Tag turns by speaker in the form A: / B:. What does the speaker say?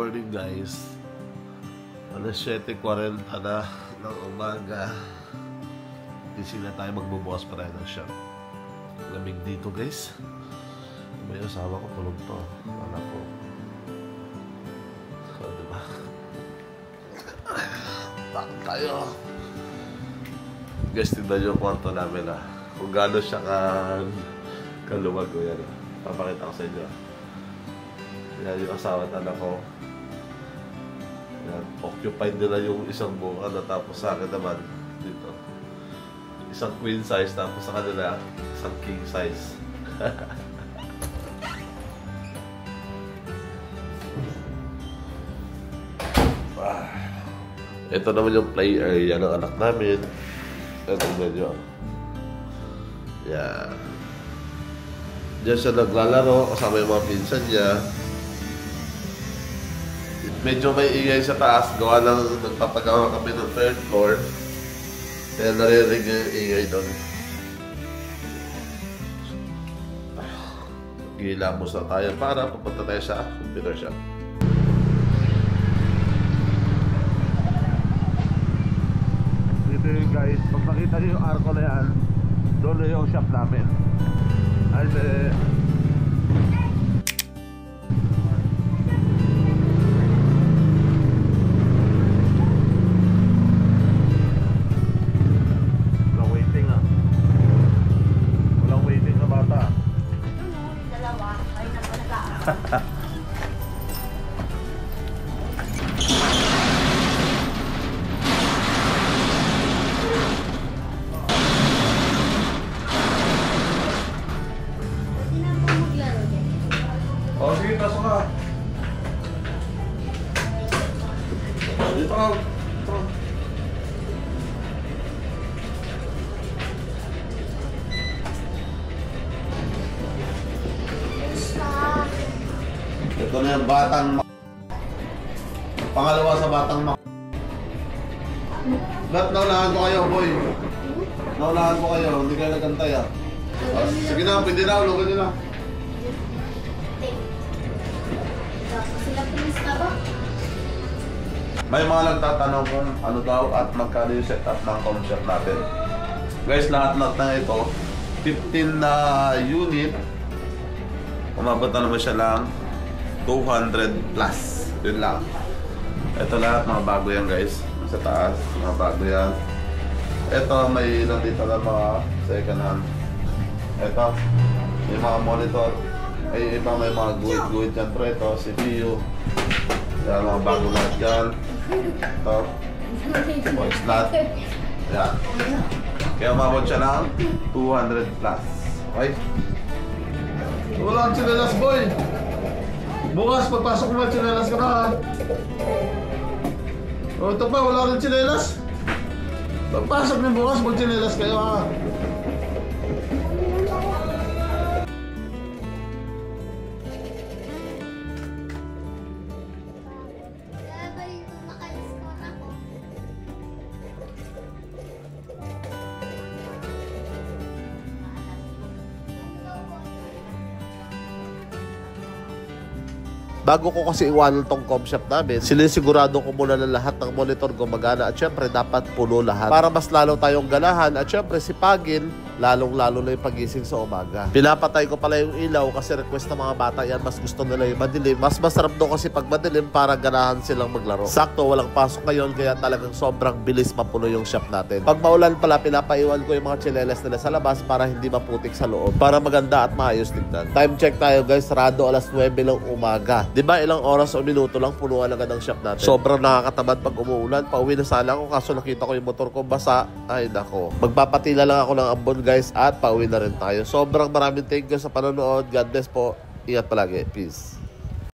A: morning guys. Alas 7:40 na ng umaga. Gising na tayo, magbubukas pa tayo ng shop. Lamig dito guys. May asawa ko, tulog to. Anak ko. So, diba? Bakit tayo? Guys, tignan yung kwarto namin kung gaano siya kaluwag ko yan. Papakita ko sa inyo. Yan yung asawa at anak ko. Yan, occupied nila yung isang buka na, tapos sa akin naman dito. Isang queen size, tapos sa kanila isang king size. Ito naman yung play area ng anak namin. Ito nyo. Yan. Diyan siya naglalaro kasama yung mga pinsan niya. Medyo may ingay sa taas. Gawa lang, nagpapagawa kami ng third floor. Kaya naririnig yung ingay doon. Gilamos na tayo para pupunta tayo sa computer shop. Dito yung guys, pag nakita nyo yung arko na yan, doon na yung shop namin. Ay, oh, sige, pasok ka. Dito ka. Dito. Ito na yung batang pangalawa sa batang Ba't naunahan ko kayo, boy? Naunahan ko kayo, hindi kayo nagantay sige na, pwede na, ulogan nyo na. May mga nagtatanong kung ano daw at magkano yung setup ng concept natin. Guys, lahat na ito 15 na unit. Umabot na naman siya lang 200 plus. Yun lang. Ito lahat mga bago yan guys. Sa taas, mga bago yan. Ito may nandito na mga second hand. Ito may mga monitor. Ay iba, may mga guhit-guhit yan. Pero ito, CPU. Yan, mga bago lahat yan. Ito. Voice lot. Yan. Kaya umabot siya ng 200 plus. Okay? Wala ang chinelas, boy. Bukas, pagpasok mo ang chinelas ka na. O, ito pa, wala rin chinelas. Pagpasok niyo bukas, mag-chinelas kayo ha. Bago ko kasi iwanan tong com shop namin, sinisigurado ko muna na lahat ng monitor gumagana at syempre dapat puno lahat para mas lalo tayong ganahan at syempre sipagin lalong-lalo na yung pagising sa umaga. Pinapatay ko pala yung ilaw kasi request ng mga bata yan, mas gusto nila yung madilim. Mas masarap doon kasi pag madilim para ganahan silang maglaro. Sakto, walang pasok ngayon kaya talagang sobrang bilis mapuno yung shop natin. Pag maulan pala, pinapaiwan ko yung mga tsinelas nila sa labas para hindi maputik sa loob, para maganda at maayos tignan. Time check tayo guys, sarado alas 9 ng umaga. Diba ilang oras o minuto lang punuan agad ang shop natin. Sobrang nakakatamad pag umuulan. Pauwi na sana ako kaso nakita ko yung motor ko basa. Ay nako. Magpapatila lang ako ng ambon guys at pauwi na rin tayo. Sobrang maraming thank you sa panonood. God bless po. Ingat palagi. Peace.